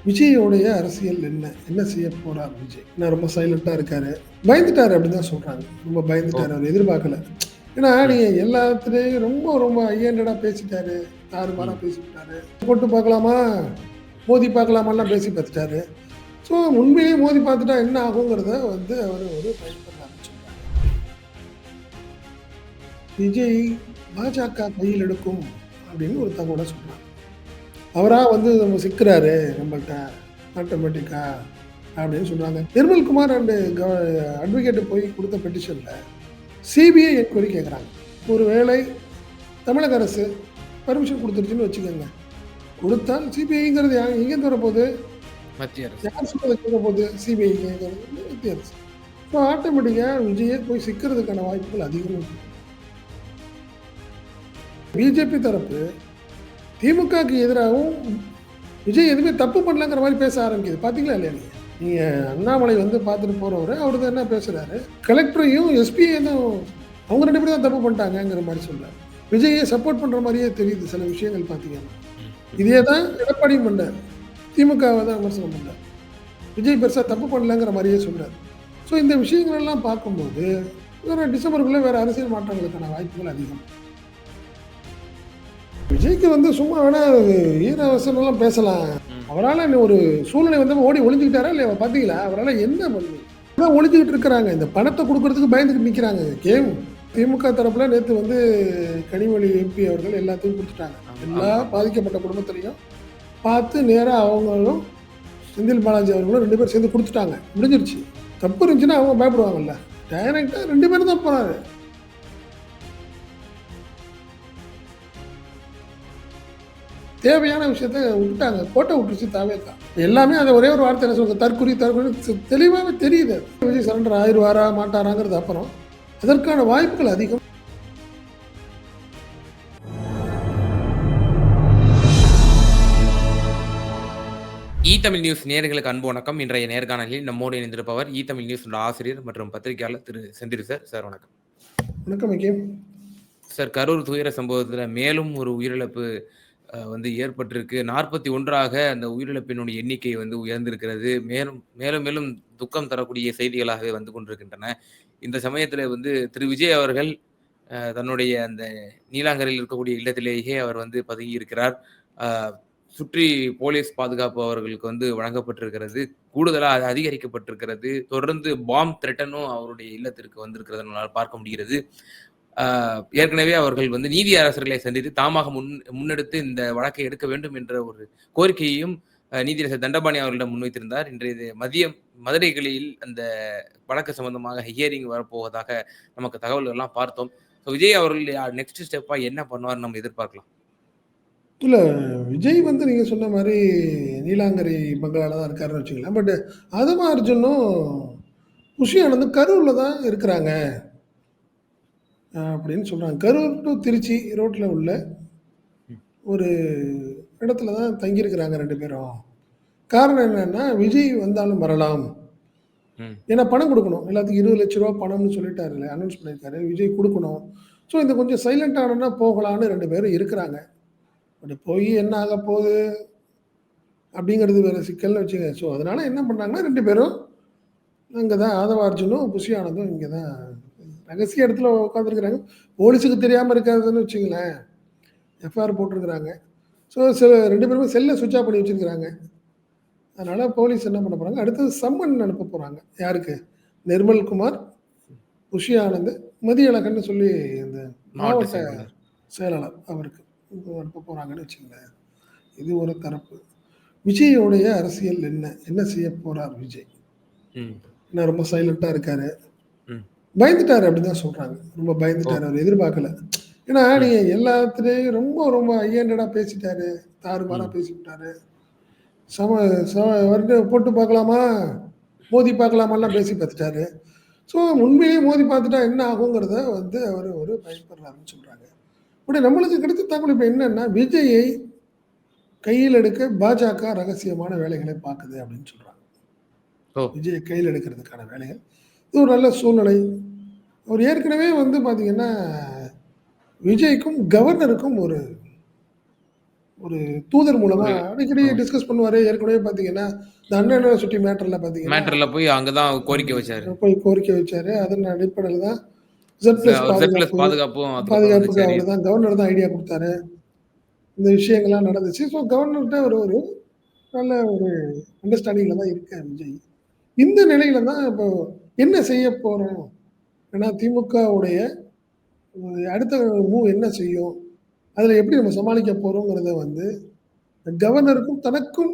விஜயோடைய அரசியல் என்ன? என்ன செய்ய போறார் விஜய்? ஏன்னா ரொம்ப சைலன்ட்டா இருக்காரு. பயந்துட்டாரு அப்படின்னு தான் சொல்றாங்க. ரொம்ப ஓ! பயந்துட்டாரு. அவரு எதிர்பார்க்கல. ஏன்னா ம். நீங்க எல்லாத்துலயும் ரொம்ப ரொம்ப ஹைஹேண்டடா பேசிட்டாரு. தாறுமாறா ம். பேசிப்புட்டாரு. போட்டு பார்க்கலாமா? மோதி பார்க்கலாமான்லாம் பேசி பார்த்துட்டாரு. ஸோ உண்மையிலேயே மோதி பார்த்துட்டா என்ன ஆகுங்கிறத வந்து அவரு ஒரு பயப்படுறாருன்னு சொல்றாங்க. விஜய் பாஜக கையில் எடுக்கும் அப்படின்னு ஒரு தகவல சொல்றாங்க. அவரா வந்து நம்ம சிக்குறாரு நம்மள்ட்ட ஆட்டோமேட்டிக்கா அப்படின்னு சொல்றாங்க. நிர்மல்குமார் அண்ட் அட்வொகேட் போய் கொடுத்த பெட்டிஷன்ல சிபிஐ என்கொயரி கேட்குறாங்க. ஒருவேளை தமிழக அரசு பர்மிஷன் கொடுத்துருச்சுன்னு வச்சுக்கோங்க. கொடுத்தால் சிபிஐங்கிறது எங்கேருந்து வரப்போகுது? மத்திய அரசு. யார் சொல்றதை கேட்க போகுது? சிபிஐ கேட்கறது மத்திய அரசு. ஸோ ஆட்டோமேட்டிக்காக விஜயை போய் சிக்கிறதுக்கான வாய்ப்புகள் அதிகமாக இருக்கு. பிஜேபி தரப்பு திமுகவுக்கு எதிராகவும் விஜய் எதுவுமே தப்பு பண்ணலங்கிற மாதிரி பேச ஆரம்பிக்குது. பார்த்தீங்களா இல்லையா நீங்க? நீங்க அண்ணாமலை வந்து பார்த்துட்டு போறவரு, அவரு தான் என்ன பேசுறாரு? கலெக்டரையும் எஸ்பியையும் அவங்க 2 பேரும் தான் தப்பு பண்ணிட்டாங்கங்கிற மாதிரி சொல்றாரு. விஜயை சப்போர்ட் பண்ற மாதிரியே தெரியுது சில விஷயங்கள் பார்த்தீங்கன்னா. ம். இதே தான் எடப்பாடியும் பண்ணாரு. திமுகவை தான் விமர்சனம் பண்ணாரு. விஜய் பெருசா தப்பு பண்ணலங்கிற மாதிரியே சொல்றாரு. ஸோ இந்த விஷயங்கள் எல்லாம் பார்க்கும்போது, டிசம்பருக்குள்ள வேற அரசியல் மாற்றங்களுக்கான வாய்ப்புகள் அதிகம். விஜய்க்கு வந்து சும்மா வேணா ஈர வசனம்லாம் பேசலாம். ம். அவரால ஒரு சூழ்நிலை வந்து ஓடி ஒளிஞ்சுக்கிட்டாரா இல்லையா? பார்த்தீங்களா? அவரால என்ன பண்ண அதான் ஒளிஞ்சுக்கிட்டு இருக்கிறாங்க. இந்த பணத்த குடுக்குறதுக்கு பயந்துகிட்டு நிக்கிறாங்க. கேம் திமுக தரப்புல நேத்து வந்து கனிமொழி எம்பி அவர்கள் எல்லாத்தையும் குடுத்துட்டாங்க. ஆமா, எல்லா ஆமா. பாதிக்கப்பட்ட குடும்பத்திலயும் பார்த்து நேரா அவங்களும், செந்தில் பாலாஜி அவர்களும் 2 பேரும் சேர்ந்து குடுத்துட்டாங்க. முடிஞ்சிருச்சு. தப்பு இருந்துச்சுன்னா அவங்க பயப்படுவாங்கல்ல. டைரக்ட்டா 2 பேரும் தான் போனாரு. தேவையான விஷயத்த விட்டுட்டாங்க. கோட்ட விட்டுருச்சு தாவேக்கா. எல்லாமே அந்த ஒரே ஒரு வார்த்தை என்ன சொல்லுங்க, தற்குறி தற்குறின்னு தெளிவாவே தெரியுது அது. விஜய் சரண்டர் ஆயிருவாரா, மாட்டாராங்கிறது அப்புறம். அதற்கான வாய்ப்புகள் அதிகம். தமிழ் நியூஸ் நேயர்களுக்கு அன்பு வணக்கம். இன்றைய நேர்காணலில் நம்மோடு இணைந்திருப்பவர் தமிழ் நியூஸ் ஆசிரியர் மற்றும் பத்திரிகையாளர் திரு செந்தில் சார். சார் வணக்கம். வணக்கம் விக்கி. சார், கரூர் துயர சம்பவத்துல மேலும் ஒரு உயிரிழப்பு வந்து ஏற்பட்டிருக்கு. 41ஆக அந்த உயிரிழப்பினுடைய எண்ணிக்கை வந்து உயர்ந்திருக்கிறது. மேலும் மேலும் மேலும் துக்கம் தரக்கூடிய செய்திகளாகவே வந்து கொண்டிருக்கின்றன. இந்த சமயத்துல வந்து திரு விஜய் அவர்கள் தன்னுடைய அந்த நீலாங்கரையில் இருக்கக்கூடிய இல்லத்திலேயே அவர் வந்து பதுங்கியிருக்கிறார். அ சுற்றி போலீஸ் பாதுகாப்பு அவர்களுக்கு வந்து வழங்கப்பட்டிருக்கிறது. கூடுதலா அது அதிகரிக்கப்பட்டிருக்கிறது. தொடர்ந்து பாம்ப் த்ரெட்டனும் அவருடைய இல்லத்திற்கு வந்திருக்கிறத நம்மால பார்க்க முடிகிறது. அ ஏற்கனவே அவர்கள் வந்து நீதியரசர்களை சந்தித்து தாமாக முன்னெடுத்து இந்த வழக்கை எடுக்க வேண்டும் என்ற ஒரு கோரிக்கையையும் நீதியரசர் தண்டபாணி அவர்களிடம் முன்வைத்திருந்தார். இன்றைய மதியம் மதுரை கிளையில் அந்த வழக்கு சம்பந்தமாக ஹியரிங் வரப்போவதாக நமக்கு தகவல்கள்லாம் பார்த்தோம். ஸோ விஜய் அவர்கள் நெக்ஸ்ட் ஸ்டெப்பா என்ன பண்ணுவார்ன்னு நம்ம எதிர்பார்க்கலாம்? இல்ல விஜய் வந்து நீங்க சொன்ன மாரி நீலாங்கரை பங்களால தான் இருக்காருன்னு வச்சுக்கலாம். பட் அதவ அர்ஜுனும், புஷி ஆனந்தும் கரூர்ல தான் இருக்கிறாங்க. அப்படின்னு சொல்றாங்க. கரூர் டூ திருச்சி ரோட்ல உள்ள ம். ஒரு இடத்துல தான் தங்கியிருக்கிறாங்க 2 பேரும். காரணம் என்னன்னா, விஜய் வந்தாலும் வரலாம். ம். ஏன்னா பணம் குடுக்கணும். எல்லாத்துக்கும் ரூ. 20,00,000 பணம்னு சொல்லிட்டாருல்ல. அனௌன்ஸ் பண்ணியிருக்காரு. விஜய் குடுக்கணும். ஸோ இந்த கொஞ்சம் சைலன்ட் ஆனோம்னா போகலான்னு 2 பேரும் இருக்கிறாங்க. பட் போய் என்ன ஆகப்போகுது? அப்படிங்கிறது வேற சிக்கல்னு வச்சுக்கங்க. ஸோ அதனால என்ன பண்ணாங்கன்னா 2 பேரும் அங்க தான் ஆதவ அர்ஜுனும், புஷி ஆனந்தும் இங்க தான் ரகசிய இடத்துல உட்காந்துருக்கிறாங்க. போலீஸுக்கு தெரியாம இருக்காதுன்னு வச்சுங்களேன். எஃப்ஐஆர் போட்டிருக்கிறாங்க. ஸோ 2 பேருமே செல்ல ஸ்விட்ச் ஆஃப் பண்ணி வச்சிருக்கிறாங்க. அதனால போலீஸ் என்ன பண்ண போறாங்க, அடுத்தது சம்மன் அனுப்ப போறாங்க. யாருக்கு? நிர்மல்குமார், புஷி ஆனந்த், மதியழகன்னு சொல்லி இந்த மாவட்ட மாவட்ட செயலாளர். செயலாளர் அவருக்கு அனுப்ப போறாங்கன்னு வச்சுங்களேன். இது ஒரு தரப்பு. விஜயோடைய அரசியல் என்ன? என்ன செய்ய போறார் விஜய்? ம். ஏன்னா ரொம்ப சைலன்ட்டா இருக்காரு. ம். பயந்துட்டாரு அப்படின்னு தான் சொல்றாங்க. ரொம்ப ஓ! பயந்துட்டாரு. அவரு எதிர்பார்க்கல. ஏன்னா ம். நீங்க எல்லாத்துலயும் ரொம்ப ரொம்ப ஹைஹேண்டடா பேசிட்டாரு. தாறுமாறா ம். பேசிப்புட்டாரு. சம சம வந்து போட்டு பார்க்கலாமா? மோதி பார்க்கலாமான்லாம் பேசி பார்த்துட்டாரு. ஸோ உண்மையிலேயே மோதி பார்த்துட்டா என்ன ஆகுங்கிறத வந்து அவரு ஒரு பயப்படுறாருன்னு சொல்றாங்க. இப்படி நம்மளுக்கு கிடைத்த தகவல் இப்ப என்னன்னா, விஜயை கையில் எடுக்க பாஜக ரகசியமான வேலைகளை பார்க்குது அப்படின்னு சொல்றாங்க. ஓ! விஜய கையில் எடுக்கிறதுக்கான வேலைகள். இது ஒரு நல்ல சூழ்நிலை. அவர் ஏற்கனவே வந்து பார்த்தீங்கன்னா, விஜய்க்கும் கவர்னருக்கும் ஒரு ஒரு தூதர் மூலமா ஒரு அடிக்கடி ம். டிஸ்கஸ் பண்ணுவாரு. ஏற்கனவே பார்த்தீங்கன்னா, இந்த அண்ணா யூனிவர்சிட்டி மேட்டர்ல பார்த்தீங்கன்னா, மேட்டர்ல போய் அங்க தான் கோரிக்கை வச்சாரு. போய் கோரிக்கை வச்சாரு. அதன் அடிப்படையில தான் Z பிளஸ் Z+ பாதுகாப்பு பாதுகாப்பும் அதுக்கப்புறம் வந்து பாதுகாப்புக்கு சரி. அவரு தான் கவர்னர் தான் ஐடியா குடுத்தாரு. இந்த விஷயங்கள்லாம் நடந்துச்சு. ஸோ கவர்னர்ட்ட ஒரு ஒரு நல்ல ஒரு அண்டர்ஸ்டாண்டிங்ல தான் இருக்காரு விஜய். இந்த நிலையில தான் இப்போ என்ன செய்ய போறோம்? ஏன்னா திமுகவுடைய அடுத்த மூவ் என்ன செய்யும்? அதுல எப்படி நம்ம சமாளிக்க போறோங்கிறத வந்து கவர்னருக்கும் தனக்கும்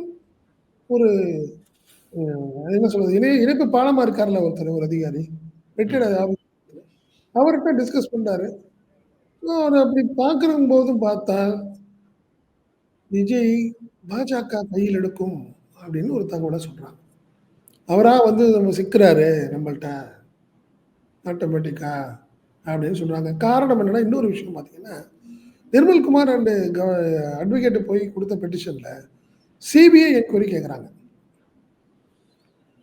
ஒரு அது என்ன சொல்றது? இணைப்பு பாலமா இருக்கார்ல ஒருத்தர் ஒரு அதிகாரி. ம். ரிட்டயர்ட் அவர்ட்ட டிஸ்கஸ் பண்றாரு. அவரு அப்படி பார்க்கும்போதும் பார்த்தா, விஜய் பாஜக கையில் எடுக்கும் அப்படின்னு ஒரு தகவல சொல்றாங்க. அவரா வந்து நம்ம சிக்குறாரு நம்மள்ட்ட ஆட்டோமேட்டிக்கா அப்படின்னு சொல்றாங்க. காரணம் என்னன்னா, இன்னொரு விஷயம் பார்த்தீங்கன்னா, நிர்மல்குமார் அண்ட் அட்வொகேட் போய் குடுத்த பெட்டிஷன்ல சிபிஐ என்கொயரி கேட்குறாங்க.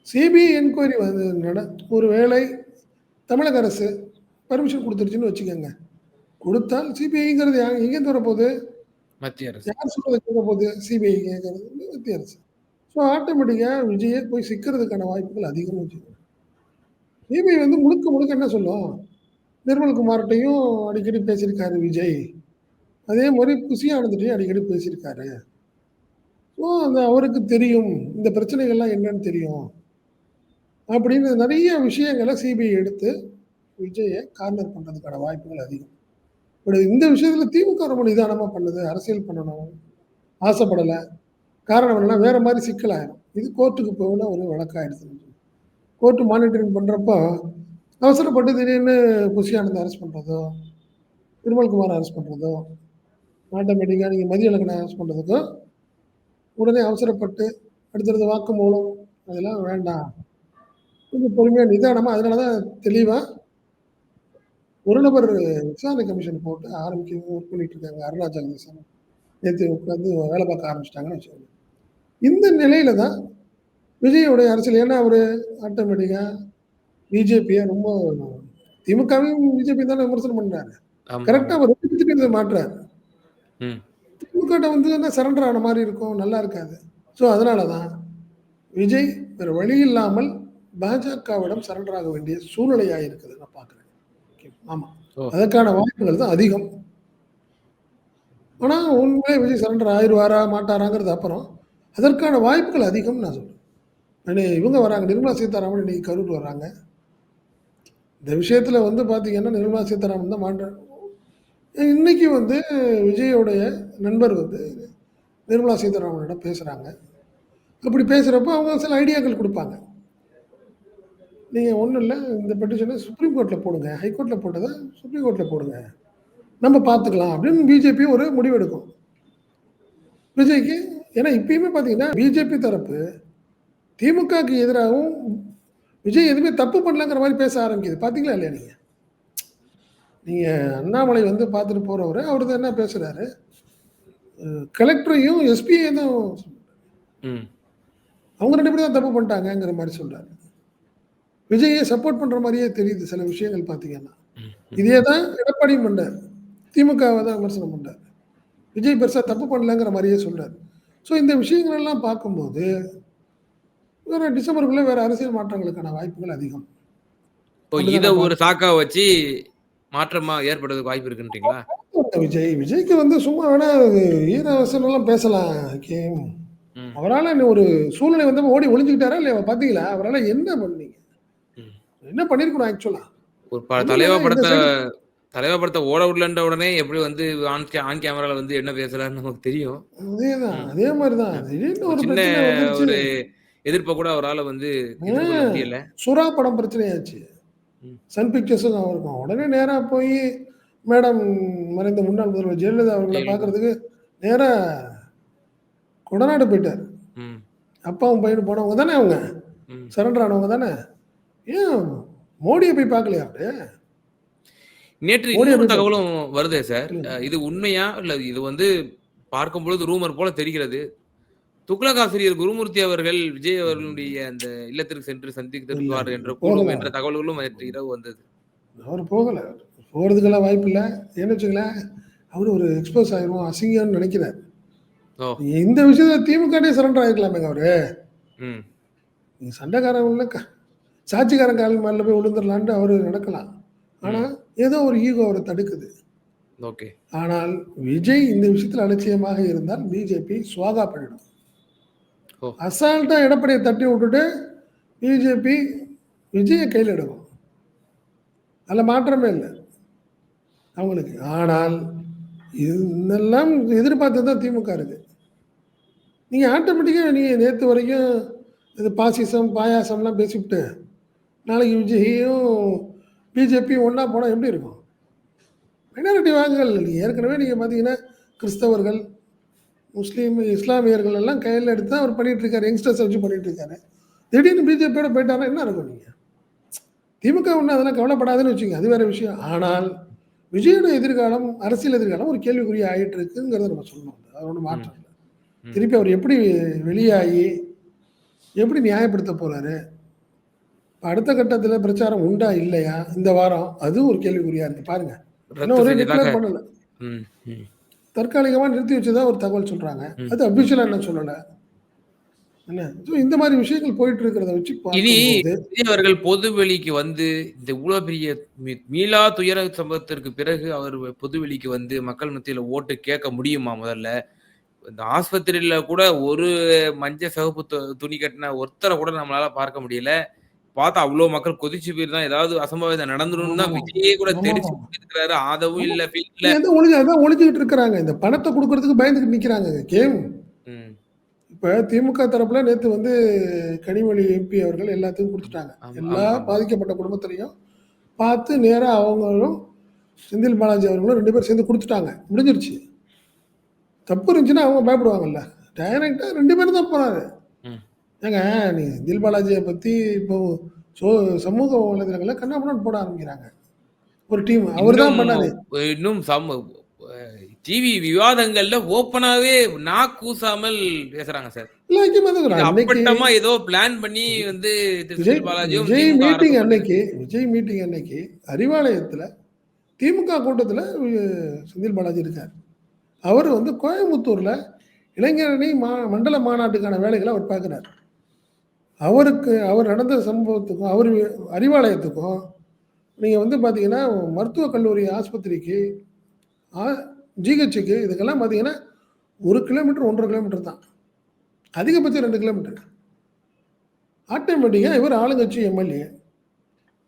சிபிஐ என்கொயரி வந்து என்னன்னா, ஒரு வேளை தமிழக அரசு பெர்மிஷன் குடுத்துருச்சுன்னு வச்சுக்கங்க. குடுத்தால் சிபிஐங்கிறது எங்கேருந்து வரப்போகுது? மத்திய அரசு. யார் சொல்றத கேட்க போகுது? சிபிஐ கேட்கறது மத்திய அரசு. ஸோ ஆட்டோமேட்டிக்கா விஜயே போய் சிக்கிறதுக்கான வாய்ப்புகள் அதிகம்னு வச்சுக்கோங்க. சிபிஐ வந்து முழுக்க முழுக்க என்ன சொல்லும்? நிர்மல்குமார்ட்டயும் அடிக்கடி பேசியிருக்காரு விஜய். அதே மாரி புசி ஆனந்த்ட்டயும் அடிக்கடி பேசியிருக்காரு. ஸோ அந்த அவருக்கு தெரியும். இந்த பிரச்சனைகள்லாம் என்னன்னு தெரியும். அப்படின்னு நெறைய விஷயங்கள சிபிஐ எடுத்து விஜய கார்னர் பண்றதுக்கான வாய்ப்புகள் அதிகம். பட் இந்த விஷயத்துல திமுக ரொம்ப நிதானமா பண்ணுது. அரசியல் பண்ணணும். ஆசைப்படல. காரணம் என்னன்னா, வேற மாரி சிக்கலாயிரும். இது கோர்ட்டுக்கு போகும்னா ஒரு வழக்காயிடுது. கோர்ட் மானிட்டரிங் பண்றப்போ, அவசரப்பட்டு திடீர்னு புஷி ஆனந்த அரெஸ்ட் பண்றதோ, நிர்மல்குமார் அரெஸ்ட் பண்றதோ, ஆட்டோமேட்டிக்கா நீங்க மதியழகன அரெஸ்ட் பண்றதுக்கோ, உடனே அவசரப்பட்டு அடுத்தடுத்த வாக்குமூலம் அதெல்லாம் வேண்டாம். கொஞ்சம் பொறுமையா நிதானமா அதனால தான் தெளிவா ஒரு நபர் விசாரணை கமிஷன் போட்டு ஒர்க் பண்ணிட்டு இருக்காங்க. அருணா ஜெகதீசன். நேத்து உட்காந்து வேலை பார்க்க ஆரம்பிச்சுட்டாங்கன்னு வச்சுக்கோங்க. இந்த நிலையில தான் விஜயோடைய அரசியல் ஏன்னா அவரு ஆட்டோமேட்டிக்கா பிஜேபிய ரொம்ப திமுகவையும் பிஜேபி தானே விமர்சனம் பண்றாரு. கரெக்ட்டா ஆமாமா. அவர் 2 பேத்துக்கும் இத மாட்றாரு. ம். திமுகட்ட வந்து என்ன சரண்டர் ஆன மாரி இருக்கும். நல்லா இருக்காது. ஸோ அதனால தான் விஜய் வேற வழி இல்லாமல் பாஜகவிடம் சரண்டர் ஆக வேண்டிய சூழ்நிலையா இருக்குது நான் பார்க்குறேன். ஓகே. ஆமா. ஓ! அதற்கான வாய்ப்புகள் தான் அதிகம். ஆனா உண்மையிலே விஜய் சரண்டர் ஆயிருவாரா? மாட்டாராங்கிறது அப்புறம். அதற்கான வாய்ப்புகள் அதிகம்னு நான் சொல்றேன். இவங்க வராங்க. நிர்மலா சீதாராமன் இன்னைக்கு கரூர் வர்றாங்க. இந்த விஷயத்துல வந்து பார்த்தீங்கன்னா, நிர்மலா சீதாராமன் தான் இன்னைக்கு வந்து விஜயோடைய நண்பர் வந்து நிர்மலா சீதாராமனிடம் பேசுறாங்க. அப்படி பேசுறப்போ அவங்க சில ஐடியாக்கள் குடுப்பாங்க. நீங்க ஒண்ணும் இல்ல. இந்த பெட்டிஷன சுப்ரீம் கோர்ட்ல போடுங்க. ஹைகோர்ட்ல போட்டத சுப்ரீம் கோர்ட்ல போடுங்க. நம்ம பார்த்துக்கலாம் அப்படின்னு பிஜேபி ஒரு முடிவு எடுக்கும். விஜய்க்கு ஏன்னா இப்பயுமே பார்த்தீங்கன்னா, பிஜேபி தரப்பு திமுகக்கு எதிராவும் விஜய் எதுவுமே தப்பு பண்ணலங்கிற மாரி பேச ஆரம்பிக்குது. பார்த்தீங்களா இல்லையா நீங்க? நீங்க அண்ணாமலை வந்து பார்த்துட்டு போறவரு, அவரு தான் என்ன பேசுறாரு? கலெக்டரையும், எஸ்பியையும் தான் ம். அவங்க 2 பேரும் தான் தப்பு பண்ணிட்டாங்கங்கிற மாரி சொல்றாரு. விஜய்ய சப்போர்ட் பண்ற மாரியே தெரியுது சில விஷயங்கள் பார்த்தீங்கன்னா. ம். இதே தான் எடப்பாடியும் பண்ணாரு. திமுகவ தான் விமர்சனம் பண்றாரு. விஜய் பெருசா தப்பு பண்ணலங்கிற மாரியே சொல்றாரு. ஸோ இந்த விஷயங்கள் எல்லாம் பார்க்கும்போது, வேற டிசம்பருக்குள்ள வேற அரசியல் மாற்றங்களுக்கான வாய்ப்புகள் அதிகம். ஓ! அப்படிதான் இத நான் ஒரு பார்க்கிறேன். சாக்கா வச்சு மாற்றமா ஏற்படுறதுக்கு வாய்ப்பு இருக்குன்றீங்களா? விஜய்க்கு வந்து சும்மா வேணா ஈர வசனம்லாம் பேசலாம். கேம். ம். அவரால ஒரு சூழ்நிலை வந்தப்ப ஓடி ஒளிஞ்சுக்கிட்டாரா இல்லையா? பார்த்தீங்களா? அவரால என்ன பண்ணீங்க? ம். என்ன பண்ணியிருக்கணும் ஆக்சுவலா? ஒரு ஒண்ணும் தலைவா இல்லங்க இந்த படத்த சைடு தலைவா படத்த ஓட விடலன்ற உடனே எப்படி வந்து ஆன் கேமரால வந்து என்ன பேசுறாருன்னு நமக்கு தெரியும். அதேதான். ம். அதே மாரி தான். ம். திடீர்னு ஒரு ஒரு சின்ன பிரச்சனை வந்துருச்சு. ஒரு எதிர்ப்ப கூட அவரால வந்து எதிர்கொள்ள ம். முடியல. சுறா படம் பிரச்சனையாச்சு. ம். சன் பிக்சர்ஸும் அவருக்கும். உடனே நேரா போயி மேடம் மறைந்த முன்னாள் முதல்வர் ஜெயலலிதா அவர்கள ஜெயலலிதா. பார்க்கறதுக்கு நேரா கொடநாடு போயிட்டாரு. ம். அப்பாவும் பையனும் போனவங்க தானே அவங்க. ம். சரண்டர் ஆனவங்க தானே. ஏன் மோடிய போய் பார்க்கலையா அவரு? நேற்று மோடிய இன்னொரு போய் தகவலும் வருதே சார். சொல்லுங்க. இது உண்மையா? இல்ல இது வந்து பார்க்கும்பொழுது ரூமர் போல தெரிகிறது. துக்ளக் ஆசிரியர் குருமூர்த்தி அவர்கள் விஜய் அவர்களுடைய அந்த இல்லத்திற்கு சென்று இல்ல, சந்தித்திருப்பார் இல்ல. என்ற போகல கூடும் என்ற அவரு. தகவல்களும் நேற்று இரவு வந்தது. அவரு போகல. போறதுக்கெல்லாம் வாய்ப்பில்ல. ஏன்னு வச்சுக்கங்களேன், அவரு ஒரு எக்ஸ்போஸ் ஆயிருவோம், அசிங்கம்னு நெனைக்கிறாரு. ஓ! இந்த விஷயத்துல திமுகவே சரண்டர் ஆயிருக்கலாமேங்க அவரு. ம். நீங்க சண்டைக்காரன் சாட்சிக்காரன் கால் மேல போய் விழுந்துரலான்ட்டு அவரு நடக்கலாம். ஆனா, ம். ஏதோ ஒரு ஈகோ அவர தடுக்குது. ஓகே. ஆனால் விஜய் இந்த விஷயத்துல அலட்சியமாக இருந்தால் பிஜேபி சுவாகா பண்ணிடும். ஓ! அசால்ட்டா எடப்பாடிய தட்டி விட்டுட்டு பிஜேபி விஜய கையில எடுக்கும். அதுல மாற்றமே இல்ல அவங்களுக்கு. ஆனால் இதெல்லாம் எதிர்பார்த்து தான் திமுக இருக்கு. நீங்க ஆட்டோமேட்டிக்கா நீங்க நேத்து வரைக்கும் இது பாசிசம், பாயாசம்லாம் பேசிப்புட்டு, நாளைக்கு விஜயும், பிஜேபியும் ஒண்ணா போனா எப்படி இருக்கும்? மைனாரிட்டி வாக்குகள் ஏற்கனவே நீங்க பார்த்தீங்கன்னா, கிறிஸ்தவர்கள், முஸ்லீம், இஸ்லாமியர்கள் எல்லாம் கையில எடுத்து தான் அவர் பண்ணிட்டு இருக்காரு. யங்ஸ்டர்ஸ வச்சு பண்ணிட்டு இருக்காரு. திடீர்னு பிஜேபியோட போயிட்டாருன்னா என்ன இருக்கும் நீங்க? திமுக ஒண்ணும் அதெல்லாம் கவலைப்படாதுன்னு வச்சுக்கங்க. அது வேற விஷயம். ஆனால் விஜயோட எதிர்காலம், அரசியல் எதிர்காலம் ஒரு கேள்விக்குறியா ஆயிட்டு இருக்குங்கிறத நம்ம சொல்லணும். அது ஒண்ணும் ம். மாற்றம் இல்ல. ம். திருப்பி அவர் எப்படி வெளியாகி, எப்படி நியாயப்படுத்த போறாரு? அடுத்த கட்டத்தில பிரச்சாரம் உண்டா? இல்லையா? இந்த வாரம் அதுவும் ஒரு கேள்விக்குறியா இருக்கு. பாருங்க. இன்னும் ரத்து ஒரு செஞ்சதாக டிக்ளேர் பண்ணல. ம். ம். தற்காலிகமா நிறுத்தி வச்சதா ஒரு தகவல் சொல்றாங்க. ம். அது அஃபிஷியலா இன்னும் சொல்லல. என்ன? ஸோ இந்த மாரி விஷயங்கள் போயிட்டு இருக்கிறத வச்சு இனி பார்க்கும்போது, விஜய் அவர்கள் பொதுவெளிக்கு வந்து இந்த இவ்ளோ பெரிய மீளா துயர சம்பவத்திற்கு பிறகு அவர் பொதுவெளிக்கு வந்து மக்கள் மத்தியில ஓட்டு கேட்க முடியுமா முதல்ல? இந்த ஆஸ்பத்திரியில கூட ஒரு மஞ்ச சிவப்பு துணி கட்டின ஒருத்தர கூட நம்மளால பார்க்க முடியல. பார்த்தா அவ்ளோ மக்கள் கொதிச்சு போய் ஏதாவது அசம்பாவிதம் நடந்துரும்னு தான் ஆமாமா. விஜயே கூட ஆமாமா. தெரிச்சு இருக்கிறாரு. ஆதவும் ஆமா. இல்ல, ஃபீல் இல்ல. அதான் ஒளிஞ்சுகிட்டு இருக்கிறாங்க. இந்த பணத்த குடுக்குறதுக்கு பயந்துகிட்டு நிக்கிறாங்கங்க. கேம். ம். இப்ப திமுக தரப்புல நேத்து வந்து கனிமொழி எம்பி அவர்கள் எல்லாத்தையும் குடுத்துட்டாங்க. ஆமா, எல்லா ஆமா, ஆமா. பாதிக்கப்பட்ட குடும்பத்திலயும் பார்த்து நேரா அவங்களும், செந்தில் பாலாஜி அவர்களும் 2 பேரும் சேர்ந்து குடுத்துட்டாங்க. முடிஞ்சிருச்சு. தப்பு இருந்துச்சுன்னா அவங்க பயப்படுவாங்கல்ல. டைரக்ட்டா 2 பேரும் தான் போறாரு. ம். ஏங்க நீங்க செந்தில் பாலாஜிய பத்தி இப்போ சோ சமூக வலைதளங்கள்ல கன்னாபின்னான்னு போட ஆரம்பிக்கிறாங்க. ஒரு டீம். அவரு இன்னும் தான் பண்ணாரு. இன்னும் அ டிவி விவாதங்கள்ல ஓப்பனாவே கூசாமல் பேசுறாங்க சார். இல்ல ஐக்கியமா தான் இது இருக்கிறான். அன்னைக்கு அப்பட்டமா ஏதோ பிளான் பண்ணி வந்து திரு விஜய் செந்தில் பாலாஜியும் விஜய் திமுக மீட்டிங் அரசும் அன்னைக்கு பண்ணிருக்கு. அறிவாலயத்துல திமுக கூட்டத்துல செந்தில் பாலாஜி இருக்காரு. அவரு வந்து கோயம்புத்தூர்ல இளைஞரணி மண்டல மாநாட்டுக்கான வேலைகள அவர் பார்க்கிறார். அவர் நடந்த சம்பவத்துக்கும், அறிவாலயத்துக்கும் நீங்க வந்து பார்த்தீங்கன்னா, மருத்துவக் கல்லூரி ஆஸ்பத்திரிக்கு, ஆ ஜிஹெச்சுக்கு இதுக்கெல்லாம் பார்த்தீங்கன்னா, 1 கிலோமீட்டர், 1 1/2 கிலோமீட்டர் தான். அதிகபட்சம் 2 கிலோமீட்டர். ஆட்டோமேட்டிக்கா இவர் ஆளுங்கட்சி எம்எல்ஏ.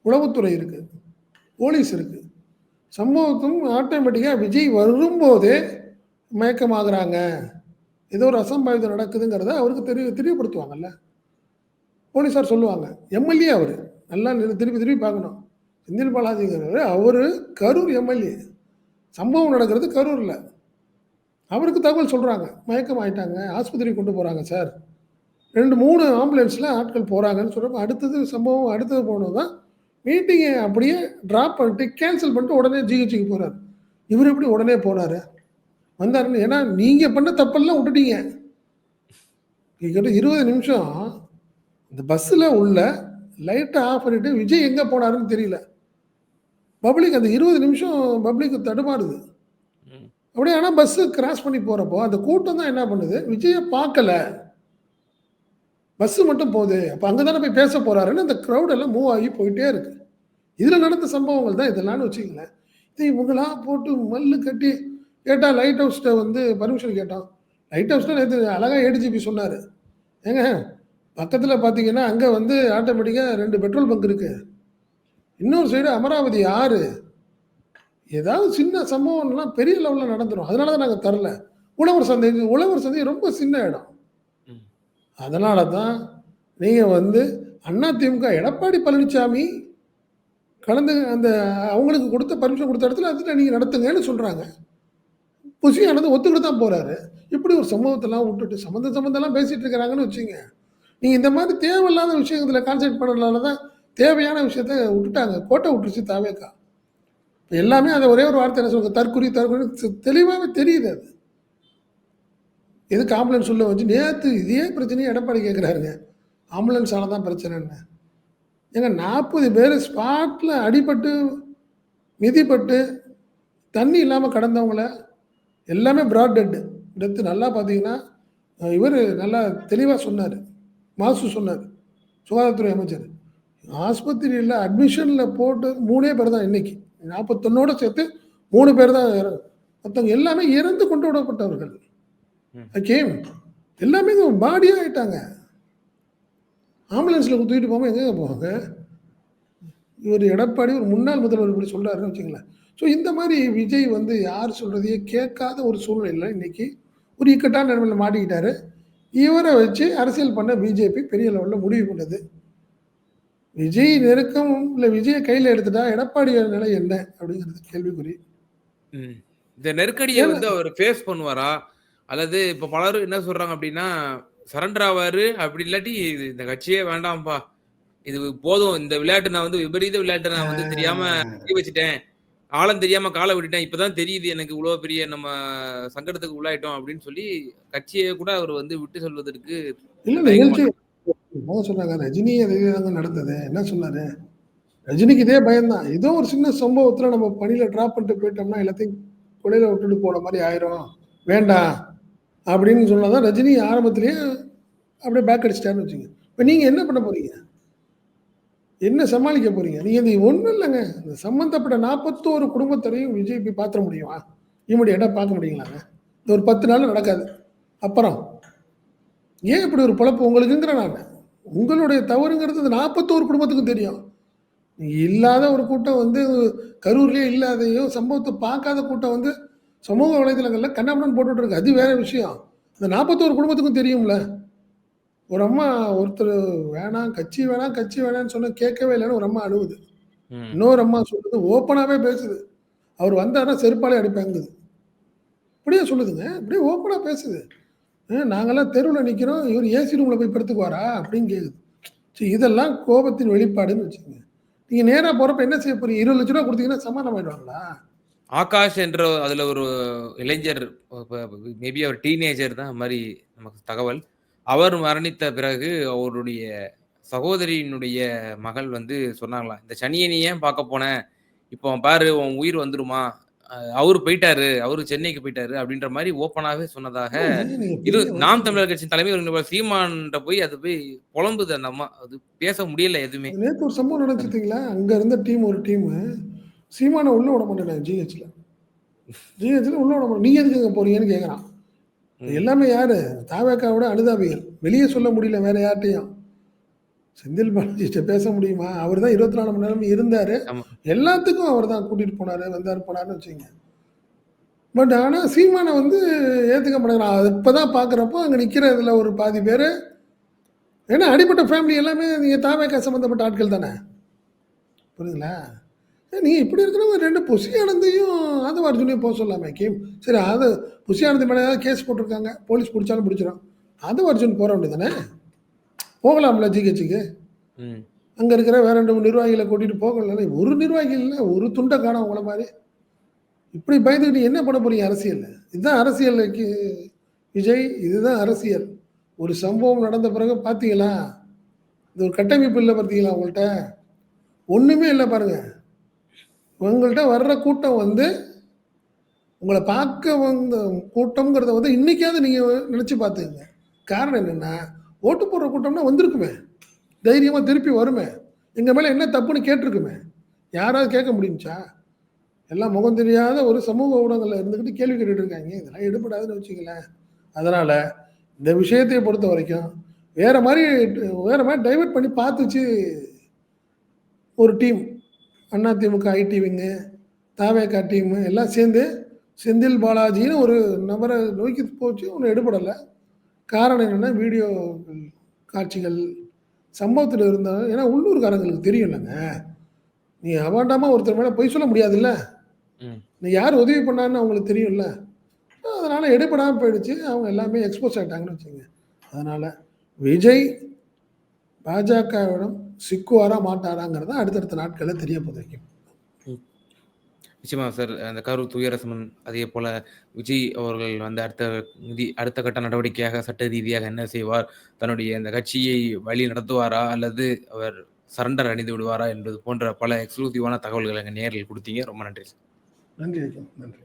உளவுத்துறை இருக்கு. போலீஸ் இருக்கு. சம்பவத்தும் ஆட்டோமேட்டிக்கா விஜய் வரும்போதே மயக்கமாகுறாங்க. ஏதோ ஒரு அசம்பாவிதம் நடக்குதுங்கிறத அவருக்கு தெரியப்படுத்துவாங்கல்ல. போலீஸார் சொல்லுவாங்க. எம்எல்ஏ அவரு. நல்லா திருப்பி திருப்பி பார்க்கணும். செந்தில் பாலாஜிங்கிறவரு அவரு கரூர் எம்எல்ஏ. சம்பவம் நடக்கிறது கரூர்ல. அவருக்கு தகவல் சொல்றாங்க. மயக்கம் ஆயிட்டாங்க. ஆஸ்பத்திரிக்கு கொண்டு போறாங்க சார். 2, 3 ஆம்புலன்ஸ்ல ஆட்கள் போறாங்கன்னு சொல்றப்ப, அடுத்தது போனது தான் மீட்டிங்க அப்படியே டிராப் பண்ணிட்டு, கேன்சல் பண்ணிட்டு உடனே ஜிஹெச்சுக்கு போறாரு. இவரு எப்படி உடனே போனாரு? வந்தாருன்னு ஏன்னா நீங்க பண்ண தப்பெல்லாம் விட்டுட்டீங்க. கிட்டத்தட்ட 20 நிமிஷம் இந்த பஸ்ஸுல உள்ள லைட்ட ஆஃப் பண்ணிட்டு விஜய் எங்க போனாருன்னு தெரியல. பப்ளிக் அந்த 20 நிமிஷம் பப்ளிக் தடுமாறுது. ம். அப்படியே ஆனா பஸ் கிராஸ் பண்ணி போறப்போ, அந்த கூட்டம் தான் என்ன பண்ணுது, விஜய பார்க்கல. பஸ் மட்டும் போகுது. அப்ப அங்க தானே போய் பேச போறாருன்னு அந்த கிரவுட் எல்லாம் மூவ் ஆகி போயிட்டே இருக்கு. இதுல நடந்த சம்பவங்கள் தான் இதெல்லாம்னு வச்சுக்கங்களேன். இது இவங்களா போட்டு மல்லு கட்டி கேட்டா லைட் ஹவுஸ்ட்ட வந்து பர்மிஷன் கேட்டோம். லைட் ஹவுஸ்ல நேத்து அழகா ஏடிஜிபி சொன்னாரு. ஏங்க பக்கத்துல பார்த்தீங்கன்னா, அங்க வந்து ஆட்டோமேட்டிக்கா 2 பெட்ரோல் பங்க் இருக்கு. இன்னொரு சைடு அமராவதி ஆறு. ஏதாவது சின்ன சம்பவம்லாம் பெரிய லெவல்ல நடந்துரும். அதனால தான் நாங்க தரல. உழவர் சந்தை ரொம்ப சின்ன இடம். ம். அதனால தான் நீங்க வந்து அதிமுக எடப்பாடி பழனிசாமி கலந்து அந்த அவங்களுக்கு பர்மிஷன் கொடுத்த இடத்துல அதுல நீங்க நடத்துங்கன்னு சொல்றாங்க. புசியானது ஒத்துக்கிட்டு தான் போறாரு. இப்படி ஒரு சம்பவத்தெல்லாம் விட்டுட்டு சம்மந்தம்லாம் பேசிட்டு இருக்கிறாங்கன்னு வச்சுக்கங்க. நீங்க இந்த மாதிரி தேவையில்லாத விஷயத்துல கான்சன்ட்ரேட் பண்ணதுனால தான் தேவையான விஷயத்த விட்டுட்டாங்க. கோட்ட விட்டுருச்சு தாவேக்கா. எல்லாமே அத ஒரே ஒரு வார்த்தை என்ன சொல்லுங்க, தற்குறின்னு தெளிவாவே தெரியுது அது. எதுக்கு ஆம்புலன்ஸ் உள்ள வச்சு நேத்து இதே பிரச்சனைய எடப்பாடி கேட்கிறாருங்க. ஆம்புலன்ஸால தான் பிரச்சனைன்னு. ஏங்க 40 பேரு ஸ்பாட்ல அடிபட்டு, மிதிப்பட்டு, தண்ணி இல்லாம கடந்தவங்கள எல்லாமே பிராட் டெட். எடுத்து நல்லா பார்த்தீங்கன்னா, இவரு நல்லா தெளிவா சொன்னாரு. மாசு சொன்னாரு. சுகாதாரத்துறை அமைச்சர். ஆஸ்பத்திரியில அட்மிஷன்ல போட்டு 3 பேர் தான் இன்னைக்கு. 41 சேர்த்து 3 பேர் தான் மத்தவங்க எல்லாமே இறந்து கொண்டு விடப்பட்டவர்கள். ம். ஓகே. எல்லாமே பாடியா ஆயிட்டாங்க. ஆம்புலன்ஸ்ல தூக்கிட்டு போகாம எங்கங்க போவாங்க? இவரு எடப்பாடி ஒரு முன்னாள் முதல்வர் இப்படி சொல்றாருன்னு வச்சுக்கங்களேன். ஸோ இந்த மாரி விஜய் வந்து யார் சொல்றதையும் கேட்காத ஒரு சூழ்நிலையில இன்னைக்கு ஒரு இக்கட்டான நிலைமையில மாட்டிக்கிட்டாரு. இவர வச்சு அரசியல் பண்ண பிஜேபி பெரிய லெவல்ல முடிவு பண்ணுது. விஜய் நெருக்கம் இல்ல விஜய கையில எடுத்துட்டா எடப்பாடியோட நிலை என்ன? அப்படிங்கிறது கேள்விக்குறி. ம். இந்த நெருக்கடிய ஏன்னா வந்து அவர் ஃபேஸ் பண்ணுவாரா? அல்லது இப்ப பலரும் என்ன சொல்றாங்க அப்டின்னா, சரண்டர் ஆவாரு. அப்படி இல்லாட்டி இந்த கட்சியே வேண்டாம்ப்பா. இது போதும். இந்த விளையாட்டு நான் வந்து விபரீத விளையாட்ட நான் வந்து தெரியாம ஆ கை வச்சுட்டேன். ஆழம் தெரியாம கால விட்டுட்டேன். இப்ப தான் தெரியுது எனக்கு இவ்ளோ பெரிய நம்ம சங்கடத்துக்கு உள்ளாயிட்டோம் அப்படின்னு சொல்லி, கட்சிய கூட அவர் வந்து விட்டு செல்வதற்கு இல்ல தயங்க நிகழ்ச்சி மாட்டார். அதான் சொன்னாங்க. ரஜினி அதே தாங்க நடந்தது. என்ன சொன்னாரு? ரஜினிக்கு இதே பயம் தான். ஏதோ ஒரு சின்ன சம்பவத்துல நம்ம பணியில டிராப் பண்ணிட்டு போயிட்டோம்னா, எல்லாத்தையும் கொலையில விட்டுட்டு போன மாரி ஆயிரும். வேண்டாம். அப்படின்னு சொன்னா தான் ரஜினி ஆரம்பத்திலேயே அப்படியே பேக் அடிச்சுட்டாருன்னு வச்சுக்கங்க. இப்ப நீங்க என்ன பண்ண போறீங்க? என்ன சமாளிக்க போறீங்க? நீங்க இது ஒண்ணும் இல்லங்க. இந்த சம்பந்தப்பட்ட 41 குடும்பத்தினரையும் விஜய் போய் பாத்துற முடியுமா? இமிடியேட்டா பார்க்க முடியுங்களாங்க? இந்த ஒரு 10 நாள்ல நடக்காது. அப்புறம் ஏன் இப்படி ஒரு பொழப்பு உங்களுக்குங்கிறேன் நானு. உங்களுடைய தவறுங்கிறது இந்த 41 குடும்பத்துக்கும் தெரியும். இல்லாத ஒரு கூட்டம் வந்து கரூர்லயே இல்லாதையும் சம்பவத்த பார்க்காத கூட்டம் வந்து சமூக வலைதளங்கள்ல கன்னாபின்னான்னு போட்டுட்டு இருக்கு. அது வேற விஷயம். இந்த 41 குடும்பத்துக்கும் தெரியும்ல. ஒரு அம்மா ஒருத்தர் வேணாம், கட்சி வேணாம், கட்சி வேணாம்ன்னு சொன்னா கேட்கவே இல்லன்னு ஒரு அம்மா அழுவுது. ம். இன்னொரு அம்மா சொல்லுது, ஓப்பனாவே பேசுது. அவர் வந்தாருன்னா செருப்பாலே அடிப்பேங்குது. இப்படியே சொல்லுதுங்க. இப்படியே ஓப்பனா பேசுது. நாங்கலாம் தெருவுல நிக்கிறோம். இவரு ஏசி ரூம்ல போய் படுத்துக்குவாரா? அப்படின்னு கேக்குது. சரி இதெல்லாம் கோபத்தின் வெளிப்பாடுன்னு வச்சுக்கங்க. நீங்க நேரா போறப்ப என்ன செய்ய போறீங்க? ரூ. 20,00,000 குடுத்தீங்கன்னா சமாதானம் ஆயிடுவாங்களா? ஆகாஷ் என்ற அதுல ஒரு இளைஞர் மேபி அவர் டீனேஜர் தான் மாரி நமக்கு தகவல். அவர் மரணித்த பிறகு அவருடைய சகோதரியினுடைய மகள் வந்து சொன்னாங்களாம். "இந்த சனிய நீ ஏன் பார்க்க போன? இப்போ பாரு உன் உயிர் வந்துருமா? அவரு போய்ட்டாரு. அவரு சென்னைக்கு போய்ட்டாரு." அப்படின்ற மாரி ஓப்பனாவே சொன்னதாக இல்லங்க. நீங்க இது பெரிய நாம் வருத்தப்பட தமிழர் கட்சியின் தலைமை ஒருங்கிணைப்பாளர் சீமான்ட்ட போய் அது போய் புலம்புது அந்த அம்மா. அது பேச முடியல எதுவுமே. அது நேத்து ஒரு சம்பவம் நடந்துச்சு பார்த்தீங்களா? அங்க இருந்த டீம் ஒரு டீமு, சீமான உள்ள விட மாட்டேன்டாங்க ஜிஹெச்ல. ஜிஹெச்ல உள்ள விட மாட்டேன். நீங்க எதுக்கு அங்க போறீங்கன்னு கேட்கறான். ம். எல்லாமே யாரு? தாவேக்காவோட அனுதாபிகள். வெளிய சொல்ல முடியல வேற யார்ட்டயும். செந்தில் பாலாஜிட்ட பேச முடியுமா? அவரு தான் 24 மணி நேரமும் இருந்தாரு. ஆமா. எல்லாத்துக்கும் அவர் தான் கூட்டிட்டு போனாரு, வந்தாரு, போனாருன்னு வச்சுக்கங்க. பட் ஆனா சீமான வந்து ஏத்துக்க மாட்டேங்கிறான். அது இப்பதான் பார்க்குறப்போ அங்க நிக்கிறதுல ஒரு பாதி பேரு ஏன்னா அடிப்பட்ட ஃபேமிலி எல்லாமே நீங்க தாவேக்கா சம்மந்தப்பட்ட ஆட்கள் தானே. புரியுதுங்களா? நீங்க இப்படி இருக்கிறவங்க 2 புசி ஆனந்தையும், ஆதவ அர்ஜுனையும் போ சொல்லலாமே கேம். சரி புசி ஆனந்த் மேல ஏதாவது கேஸ் போட்டுருக்காங்க. போலீஸ் புடிச்சாலும் புடிச்சிரும். ஆதவ அர்ஜுன் போற வேண்டியது தானே. போகலாம்ல ஜிஹெச்சுக்கு. ம். அங்க இருக்கிற வேற 2 நிர்வாகிகள கூட்டிட்டு போகல. ஒரு நிர்வாகி இல்ல, ஒரு துண்ட காணோம் உங்கள மாரி. இப்படி பயந்துகிட்டு என்ன பண்ண போறீங்க அரசியல்ல? இதுதான் அரசியலுக்கு விஜய். இதுதான் அரசியல். ஒரு சம்பவம் நடந்த பிறகு பார்த்தீங்களா? இந்த ஒரு கட்டமைப்பு இல்ல பார்த்தீங்களா உங்கள்ட்ட? ஒண்ணுமே இல்ல பாருங்க. உங்கள்ட்ட வர்ற கூட்டம் வந்து உங்கள பார்க்க வந்த கூட்டம்ங்கிறத வந்து இன்னைக்காவது நீங்க நினைச்சு பார்த்துக்கங்க. காரணம் என்னன்னா, ஓட்டு போடுற கூட்டம்னா வந்திருக்குமே. தைரியமா திருப்பி வருமே. எங்க மேல என்ன தப்புன்னு கேட்டிருக்குமே. யாராவது கேட்க முடிஞ்சுச்சா? எல்லாம் முகம் தெரியாத ஒரு சமூக ஊடகங்கள்ல இருந்துகிட்டு கேள்வி கேட்டுட்டு இருக்காங்க. இதெல்லாம் எடுபடாதுன்னு வச்சுக்கங்களேன். அதனால இந்த விஷயத்தை பொறுத்தவரைக்கும் வேற மாரி டைவர்ட் பண்ணி பார்த்துச்சு ஒரு team. AIADMK IT wing, TVK team எல்லாம் சேர்ந்து செந்தில் பாலாஜின்னு ஒரு நபர நோக்கி போச்சு. ஒண்ணும் எடுபடல. காரணம் என்னன்னா, வீடியோ காட்சிகள், சம்பவத்துல இருந்த ஏன்னா உள்ளூர்காரங்களுக்கு தெரியும்லங்க. நீ அபாண்டமா ஒருத்தர் மேல பொய் சொல்ல முடியாதுல்ல. ம். நீ யார் உதவி பண்ணான்னு அவங்களுக்கு தெரியும்ல. அதனால எடுபடாம போயிடுச்சு. அவங்க எல்லாமே எக்ஸ்போஸ் ஆயிட்டாங்கன்னு வச்சுக்கங்க. அதனால விஜய் பாஜகவிடம் சிக்குவாரா, மாட்டாராங்கிறது அடுத்தடுத்த நாட்கள்ல தெரிய போது வைக்கும். ம். நிச்சயமா சார். அந்த கரூர் துயர சம்பவம் அதேபோல விஜய் அவர்கள் வந்து அடுத்த கட்ட நடவடிக்கையாக சட்ட ரீதியாக என்ன செய்வார்? தன்னுடைய இந்த கட்சியை வழி நடத்துவாரா? அல்லது அவர் சரண்டர் அடைந்து விடுவாரா? என்பது போன்ற பல எக்ஸ்க்ளூசிவான தகவல்கள எங்க நேயர்களுக்கு குடுத்தீங்க. ரொம்ப நன்றி சார். நன்றி வைக்கும். நன்றி.